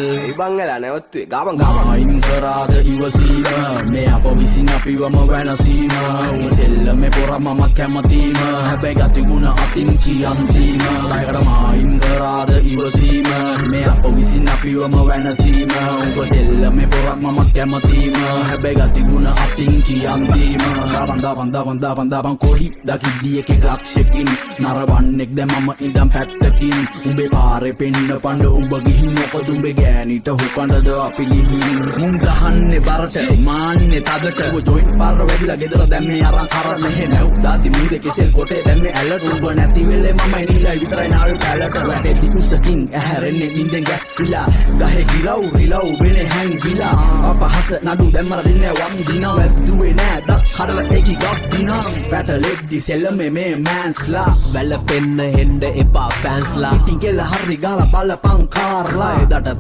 Ibangala නැවතුවේ ගාවන් අයින් කරාද ඉවසීම මේ අප විසින් අපිවම වෙනසීම උසෙල්ල මේ පොර මම කැමතිම හැබැයි ගතිගුණ අතින් කියන්තීම ලයකට මායින් කරාද ඉවසීම මේ අප විසින් අපිවම වෙනසීම උසෙල්ල මේ පොර මම කැමතිම හැබැයි ගතිගුණ අතින් කියන්තීම දබන් කොහි දකිද්දී එකෙක් ලක්ෂකින් නරවන්නෙක් දැ මම ඉඳම් පැත්තකින් උඹේ පාරේ පෙන්න පණ්ඩ උඹ ගිහින් මොකද උඹේ ගෑනිට හුකණ්ඩද අපි ගිහින් මුන් ගහන්නේ බරට මාන්නේ තදට උඹ ජොයින්ට් පාර වැඩිලා ගෙදර දැම්මේ අරන් කරන්න මෙහෙ නැව්දාති මුදේ කෙසෙල් කොටේ දැම්මේ ඇලට උඹ නැති වෙලේ මමයි නිලයි විතරයි නාවේ පැලට වැඩේ දිකුසකින් ඇහැරෙන්නේ නිින්දෙන් ගැස්සිලා ගහේ ගිරව් රිලව් වෙනේ හැංගිලා අපහස නඩු දැම්මර දෙන්නේ වම් දිනා වැද්දුවේ නෑ දත් කඩලා ඒකි ගක් දිනා පැටලෙද්දි සෙල්ලමේ මේ මෑන්ස්ලා වැලපෙන්න හෙන්ඩ එපා ෆෑන්ස්ලා ඉතින් කෙල හරි ගාලා බලපං කාර්ලා එදට